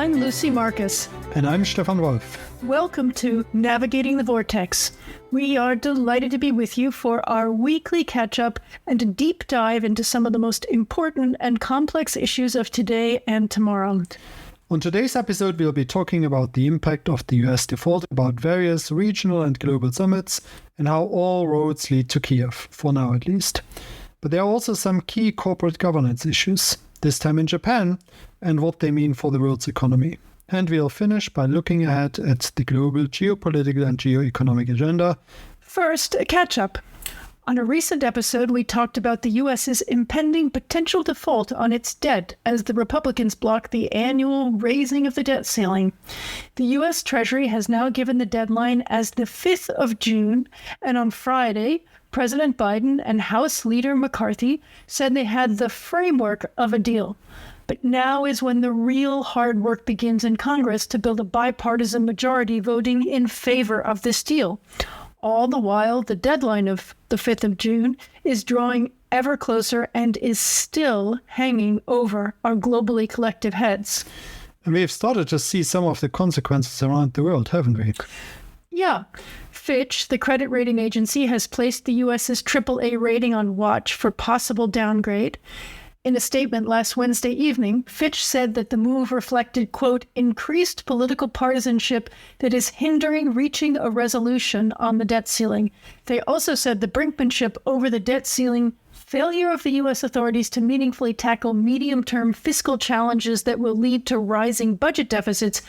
I'm Lucy Marcus. And I'm Stefan Wolf. Welcome to Navigating the Vortex. We are delighted to be with you for our weekly catch-up and a deep dive into some of the most important and complex issues of today and tomorrow. On today's episode, we'll be talking about the impact of the US default, about various regional and global summits, and how all roads lead to Kiev, for now at least. But there are also some key corporate governance issues, this time in Japan, and what they mean for the world's economy. And we'll finish by looking ahead at the global geopolitical and geoeconomic agenda. First, a catch-up. On a recent episode, we talked about the U.S.'s impending potential default on its debt as the Republicans block the annual raising of the debt ceiling. The U.S. Treasury has now given the deadline as the 5th of June, and on Friday, President Biden and House Leader McCarthy said they had the framework of a deal. But now is when the real hard work begins in Congress to build a bipartisan majority voting in favor of this deal. All the while, the deadline of the 5th of June is drawing ever closer and is still hanging over our globally collective heads. And we've started to see some of the consequences around the world, haven't we? Yeah. Fitch, the credit rating agency, has placed the U.S.'s AAA rating on watch for possible downgrade. In a statement last Wednesday evening, Fitch said that the move reflected, quote, increased political partisanship that is hindering reaching a resolution on the debt ceiling. They also said the brinkmanship over the debt ceiling, failure of the U.S. authorities to meaningfully tackle medium-term fiscal challenges that will lead to rising budget deficits,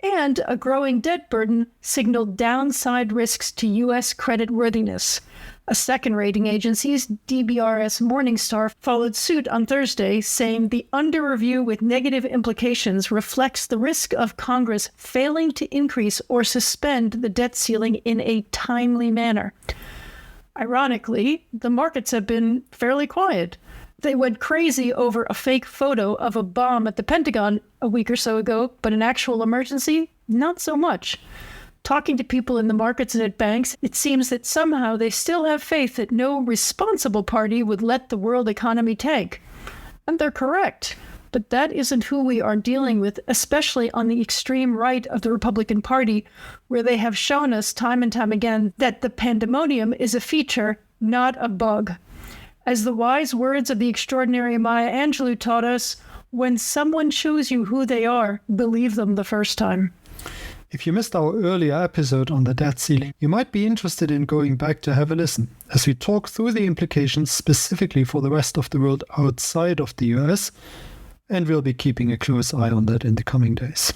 and a growing debt burden signaled downside risks to U.S. creditworthiness. A second rating agency's DBRS Morningstar followed suit on Thursday, saying the under review with negative implications reflects the risk of Congress failing to increase or suspend the debt ceiling in a timely manner. Ironically, the markets have been fairly quiet. They went crazy over a fake photo of a bomb at the Pentagon a week or so ago, but an actual emergency, not so much. Talking to people in the markets and at banks, it seems that somehow they still have faith that no responsible party would let the world economy tank. And they're correct. But that isn't who we are dealing with, especially on the extreme right of the Republican Party, where they have shown us time and time again that the pandemonium is a feature, not a bug. As the wise words of the extraordinary Maya Angelou taught us, when someone shows you who they are, believe them the first time. If you missed our earlier episode on the debt ceiling, you might be interested in going back to have a listen, as we talk through the implications specifically for the rest of the world outside of the US, and we'll be keeping a close eye on that in the coming days.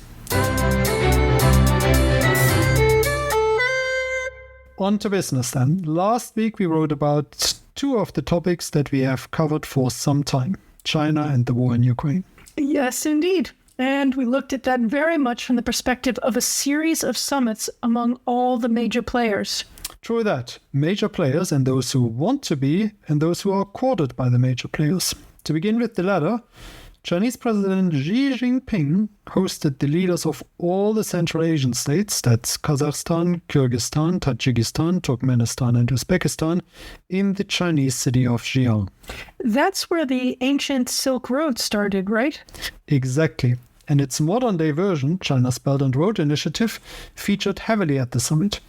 On to business then. Last week we wrote about two of the topics that we have covered for some time, China and the war in Ukraine. Yes, indeed. And we looked at that very much from the perspective of a series of summits among all the major players. True that. Major players and those who want to be, and those who are courted by the major players. To begin with the latter, Chinese President Xi Jinping hosted the leaders of all the Central Asian states, that's Kazakhstan, Kyrgyzstan, Tajikistan, Turkmenistan and Uzbekistan, in the Chinese city of Xi'an. That's where the ancient Silk Road started, right? Exactly. And its modern-day version, China's Belt and Road Initiative, featured heavily at the summit.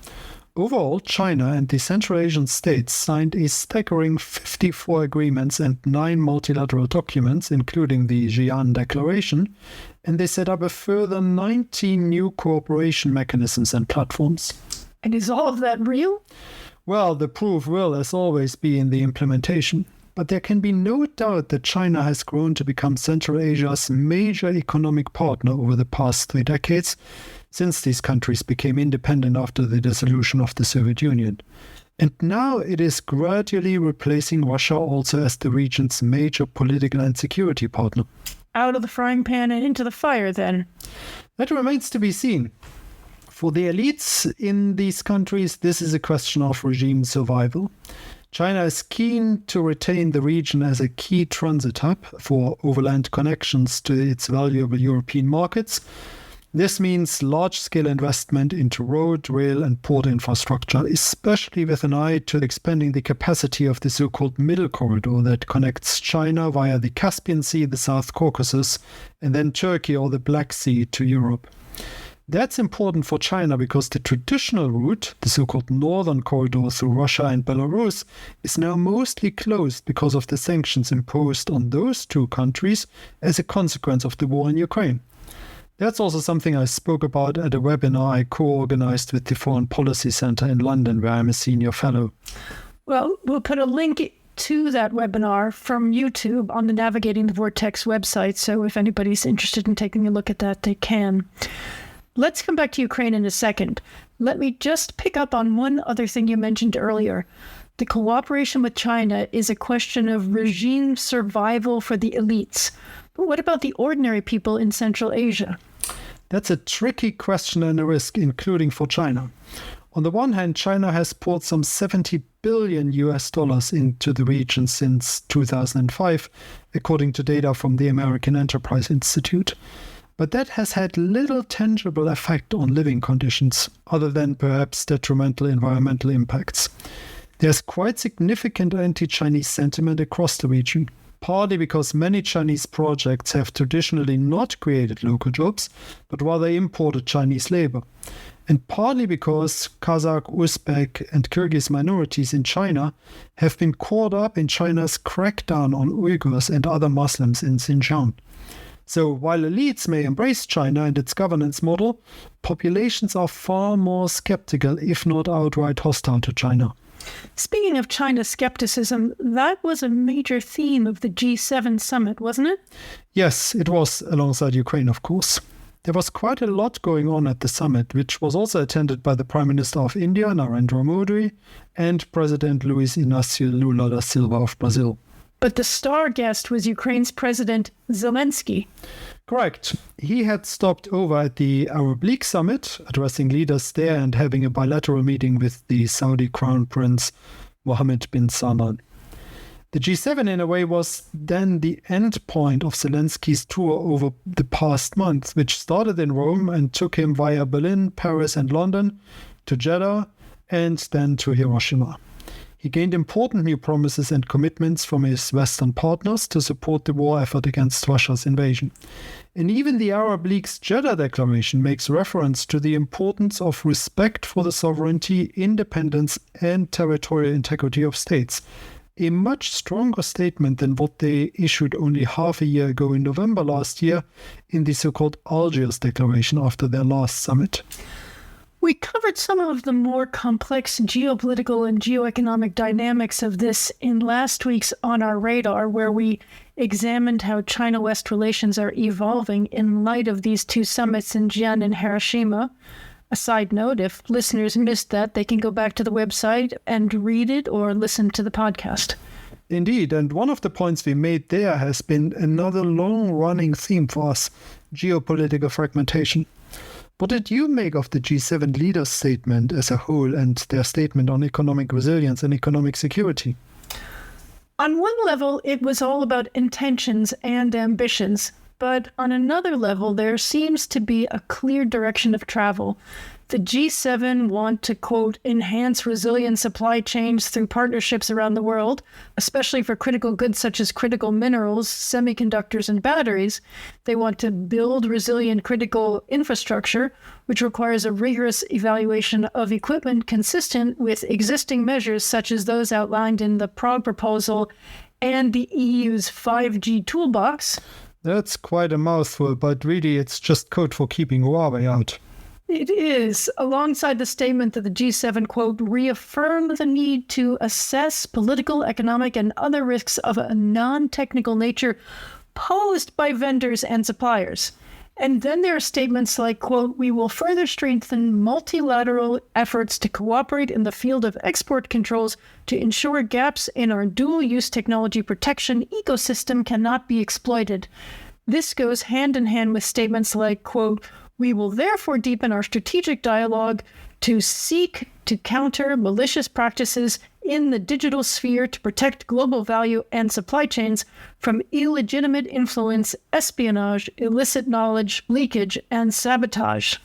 Overall, China and the Central Asian states signed a staggering 54 agreements and 9 multilateral documents, including the Xi'an Declaration, and they set up a further 19 new cooperation mechanisms and platforms. And is all of that real? Well, the proof will, as always, be in the implementation. But there can be no doubt that China has grown to become Central Asia's major economic partner over the past 3 decades, since these countries became independent after the dissolution of the Soviet Union. And now it is gradually replacing Russia also as the region's major political and security partner. Out of the frying pan and into the fire, then. That remains to be seen. For the elites in these countries, this is a question of regime survival. China is keen to retain the region as a key transit hub for overland connections to its valuable European markets. This means large-scale investment into road, rail, and port infrastructure, especially with an eye to expanding the capacity of the so-called Middle Corridor that connects China via the Caspian Sea, the South Caucasus, and then Turkey or the Black Sea to Europe. That's important for China because the traditional route, the so-called Northern Corridor through Russia and Belarus, is now mostly closed because of the sanctions imposed on those two countries as a consequence of the war in Ukraine. That's also something I spoke about at a webinar I co-organized with the Foreign Policy Center in London, where I'm a senior fellow. Well, we'll put a link to that webinar from YouTube on the Navigating the Vortex website, so if anybody's interested in taking a look at that, they can. Let's come back to Ukraine in a second. Let me just pick up on one other thing you mentioned earlier. The cooperation with China is a question of regime survival for the elites. But what about the ordinary people in Central Asia? That's a tricky question and a risk, including for China. On the one hand, China has poured some $70 billion into the region since 2005, according to data from the American Enterprise Institute. But that has had little tangible effect on living conditions, other than perhaps detrimental environmental impacts. There's quite significant anti-Chinese sentiment across the region, partly because many Chinese projects have traditionally not created local jobs, but rather imported Chinese labor. And partly because Kazakh, Uzbek, and Kyrgyz minorities in China have been caught up in China's crackdown on Uyghurs and other Muslims in Xinjiang. So while elites may embrace China and its governance model, populations are far more skeptical, if not outright hostile to China. Speaking of China skepticism, that was a major theme of the G7 summit, wasn't it? Yes, it was, alongside Ukraine, of course. There was quite a lot going on at the summit, which was also attended by the Prime Minister of India, Narendra Modi, and President Luiz Inácio Lula da Silva of Brazil. But the star guest was Ukraine's President Zelensky. Correct. He had stopped over at the Arab League summit, addressing leaders there and having a bilateral meeting with the Saudi Crown Prince Mohammed bin Salman. The G7, in a way, was then the end point of Zelensky's tour over the past month, which started in Rome and took him via Berlin, Paris, and London to Jeddah, and then to Hiroshima. He gained important new promises and commitments from his Western partners to support the war effort against Russia's invasion. And even the Arab League's Jeddah Declaration makes reference to the importance of respect for the sovereignty, independence, and territorial integrity of states. A much stronger statement than what they issued only half a year ago in November last year in the so-called Algiers Declaration after their last summit. We covered some of the more complex geopolitical and geoeconomic dynamics of this in last week's On Our Radar, where we examined how China-West relations are evolving in light of these two summits in Xi'an and Hiroshima. A side note, if listeners missed that, they can go back to the website and read it or listen to the podcast. Indeed, and one of the points we made there has been another long-running theme for us, geopolitical fragmentation. What did you make of the G7 leaders' statement as a whole and their statement on economic resilience and economic security? On one level, it was all about intentions and ambitions, but on another level, there seems to be a clear direction of travel. The G7 want to, quote, enhance resilient supply chains through partnerships around the world, especially for critical goods such as critical minerals, semiconductors, and batteries. They want to build resilient critical infrastructure, which requires a rigorous evaluation of equipment consistent with existing measures such as those outlined in the Prague proposal and the EU's 5G toolbox. That's quite a mouthful, but really it's just code for keeping Huawei out. It is, alongside the statement that the G7, quote, reaffirm the need to assess political, economic, and other risks of a non-technical nature posed by vendors and suppliers. And then there are statements like, quote, we will further strengthen multilateral efforts to cooperate in the field of export controls to ensure gaps in our dual-use technology protection ecosystem cannot be exploited. This goes hand in hand with statements like, quote, we will therefore deepen our strategic dialogue to seek to counter malicious practices in the digital sphere to protect global value and supply chains from illegitimate influence, espionage, illicit knowledge, leakage, and sabotage.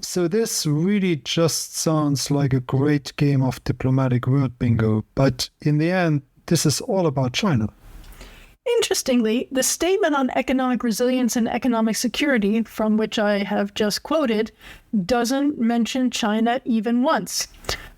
So this really just sounds like a great game of diplomatic word bingo, but in the end, this is all about China. Interestingly, the statement on economic resilience and economic security, from which I have just quoted, doesn't mention China even once.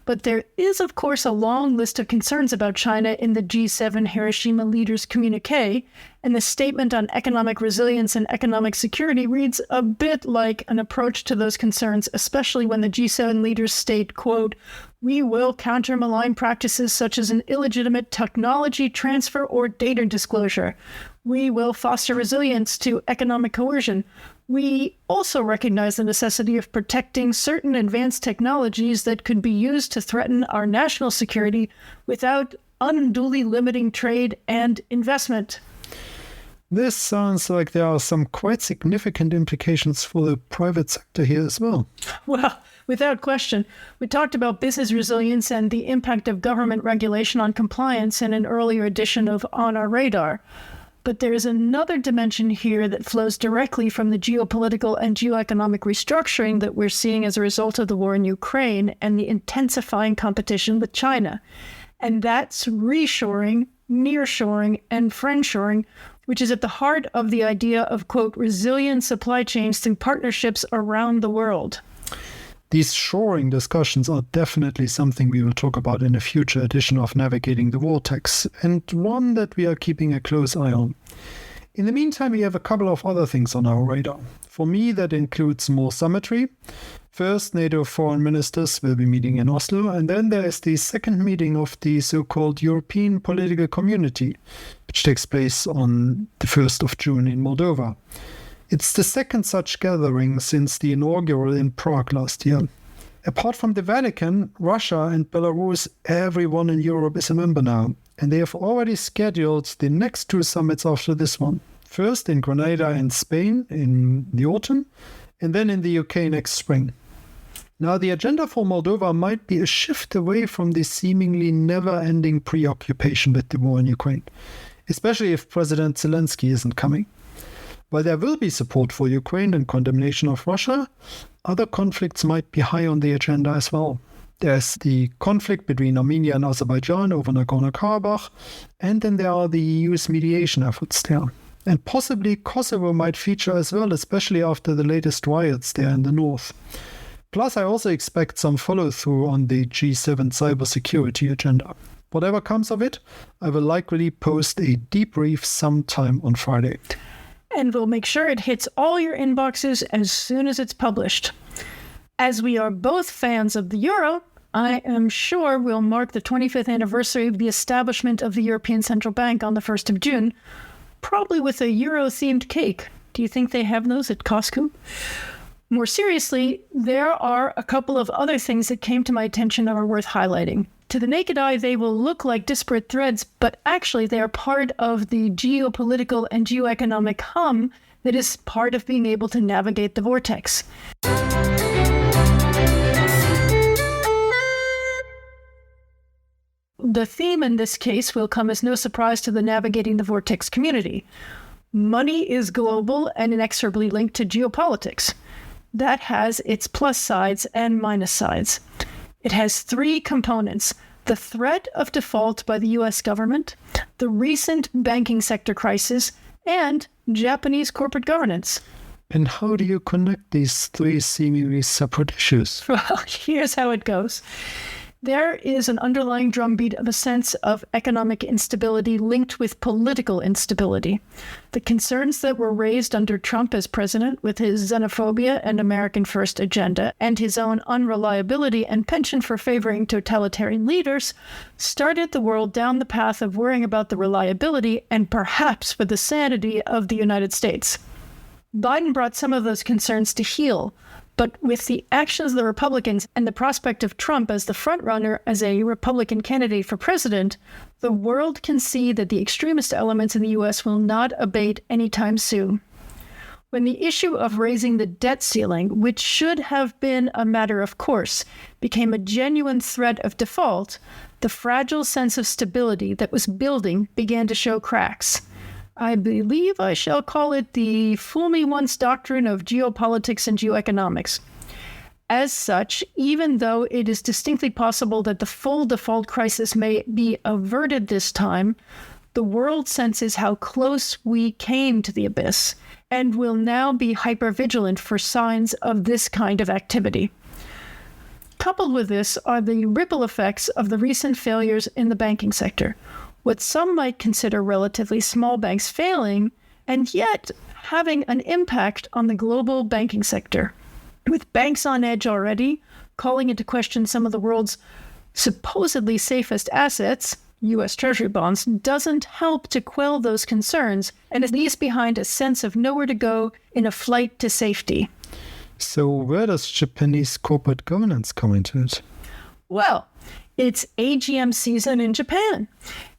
But there is, of course, a long list of concerns about China in the G7 Hiroshima leaders' communique, and the statement on economic resilience and economic security reads a bit like an approach to those concerns, especially when the G7 leaders state, quote, "We will counter malign practices such as an illegitimate technology transfer or data disclosure. We will foster resilience to economic coercion. We also recognize the necessity of protecting certain advanced technologies that could be used to threaten our national security without unduly limiting trade and investment." This sounds like there are some quite significant implications for the private sector here as well. Well, without question. We talked about business resilience and the impact of government regulation on compliance in an earlier edition of On Our Radar. But there is another dimension here that flows directly from the geopolitical and geoeconomic restructuring that we're seeing as a result of the war in Ukraine and the intensifying competition with China. And that's reshoring, nearshoring, and friendshoring, which is at the heart of the idea of, quote, resilient supply chains through partnerships around the world. These shoring discussions are definitely something we will talk about in a future edition of Navigating the Vortex, and one that we are keeping a close eye on. In the meantime, we have a couple of other things on our radar. For me, that includes more Summitry. First, NATO foreign ministers will be meeting in Oslo, and then there is the second meeting of the so-called European Political Community, which takes place on the 1st of June in Moldova. It's the second such gathering since the inaugural in Prague last year. Apart from the Vatican, Russia and Belarus, everyone in Europe is a member now, and they have already scheduled the next two summits after this one. First in Grenada and Spain in the autumn, and then in the UK next spring. Now, the agenda for Moldova might be a shift away from the seemingly never-ending preoccupation with the war in Ukraine, especially if President Zelensky isn't coming. While there will be support for Ukraine and condemnation of Russia, other conflicts might be high on the agenda as well. There's the conflict between Armenia and Azerbaijan over Nagorno-Karabakh, and then there are the EU's mediation efforts there. And possibly Kosovo might feature as well, especially after the latest riots there in the north. Plus, I also expect some follow-through on the G7 cybersecurity agenda. Whatever comes of it, I will likely post a debrief sometime on Friday. And we'll make sure it hits all your inboxes as soon as it's published. As we are both fans of the euro, I am sure we'll mark the 25th anniversary of the establishment of the European Central Bank on the 1st of June, probably with a euro-themed cake. Do you think they have those at Costco? More seriously, there are a couple of other things that came to my attention that are worth highlighting. To the naked eye, they will look like disparate threads, but actually they are part of the geopolitical and geoeconomic hum that is part of being able to navigate the vortex. The theme in this case will come as no surprise to the Navigating the Vortex community. Money is global and inexorably linked to geopolitics. That has its plus sides and minus sides. It has three components: the threat of default by the U.S. government, the recent banking sector crisis, and Japanese corporate governance. And how do you connect these three seemingly separate issues? Well, here's how it goes. There is an underlying drumbeat of a sense of economic instability linked with political instability. The concerns that were raised under Trump as president with his xenophobia and American first agenda and his own unreliability and penchant for favoring totalitarian leaders started the world down the path of worrying about the reliability and perhaps for the sanity of the United States. Biden brought some of those concerns to heel, but with the actions of the Republicans and the prospect of Trump as the frontrunner as a Republican candidate for president, the world can see that the extremist elements in the U.S. will not abate anytime soon. When the issue of raising the debt ceiling, which should have been a matter of course, became a genuine threat of default, the fragile sense of stability that was building began to show cracks. I believe I shall call it the fool me once doctrine of geopolitics and geoeconomics. As such, even though it is distinctly possible that the full default crisis may be averted this time, the world senses how close we came to the abyss and will now be hypervigilant for signs of this kind of activity. Coupled with this are the ripple effects of the recent failures in the banking sector, what some might consider relatively small banks failing, and yet having an impact on the global banking sector. With banks on edge already, calling into question some of the world's supposedly safest assets, U.S. Treasury bonds, doesn't help to quell those concerns and it leaves behind a sense of nowhere to go in a flight to safety. So where does Japanese corporate governance come into it? Well, it's AGM season in Japan.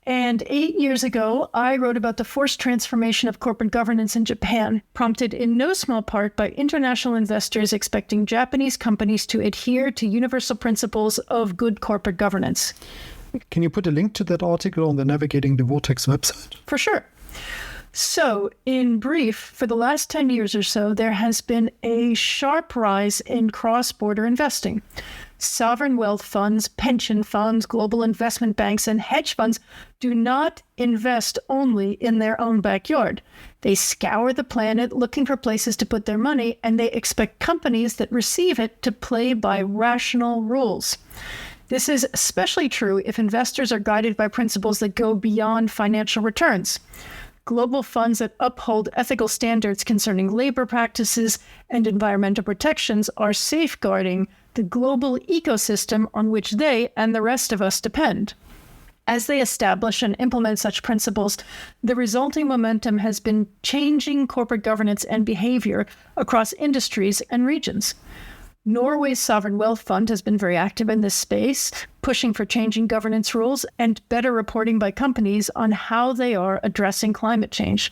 And 8 years ago, I wrote about the forced transformation of corporate governance in Japan, prompted in no small part by international investors expecting Japanese companies to adhere to universal principles of good corporate governance. Can you put a link to that article on the Navigating the Vortex website? For sure. So, in brief, for the last 10 years or so, there has been a sharp rise in cross-border investing. Sovereign wealth funds, pension funds, global investment banks, and hedge funds do not invest only in their own backyard. They scour the planet looking for places to put their money, and they expect companies that receive it to play by rational rules. This is especially true if investors are guided by principles that go beyond financial returns. Global funds that uphold ethical standards concerning labor practices and environmental protections are safeguarding the global ecosystem on which they and the rest of us depend. As they establish and implement such principles, the resulting momentum has been changing corporate governance and behavior across industries and regions. Norway's sovereign wealth fund has been very active in this space, pushing for changing governance rules and better reporting by companies on how they are addressing climate change.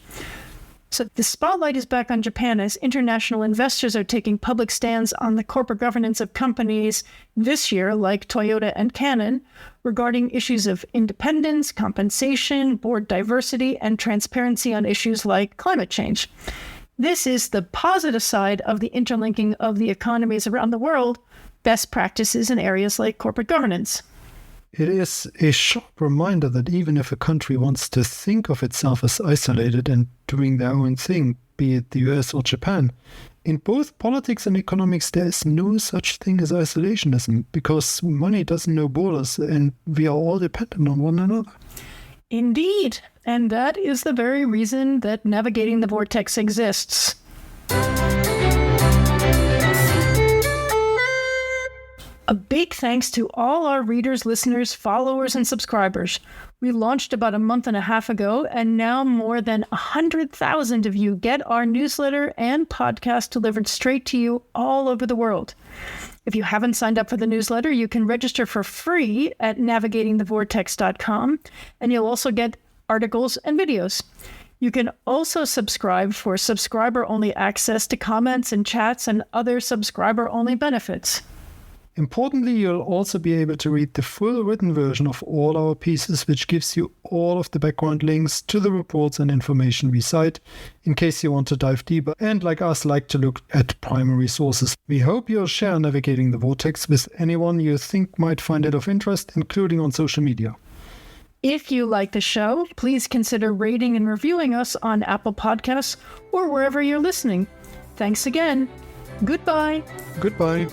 So the spotlight is back on Japan as international investors are taking public stands on the corporate governance of companies this year, like Toyota and Canon, regarding issues of independence, compensation, board diversity, and transparency on issues like climate change. This is the positive side of the interlinking of the economies around the world, best practices in areas like corporate governance. It is a sharp reminder that even if a country wants to think of itself as isolated and doing their own thing, be it the US or Japan, in both politics and economics there is no such thing as isolationism, because money doesn't know borders and we are all dependent on one another. Indeed, and that is the very reason that Navigating the Vortex exists. A big thanks to all our readers, listeners, followers, and subscribers. We launched about a month and a half ago, and now more than 100,000 of you get our newsletter and podcast delivered straight to you all over the world. If you haven't signed up for the newsletter, you can register for free at navigatingthevortex.com, and you'll also get articles and videos. You can also subscribe for subscriber-only access to comments and chats and other subscriber-only benefits. Importantly, you'll also be able to read the full written version of all our pieces, which gives you all of the background links to the reports and information we cite, in case you want to dive deeper and, like us, like to look at primary sources. We hope you'll share Navigating the Vortex with anyone you think might find it of interest, including on social media. If you like the show, please consider rating and reviewing us on Apple Podcasts or wherever you're listening. Thanks again. Goodbye. Goodbye.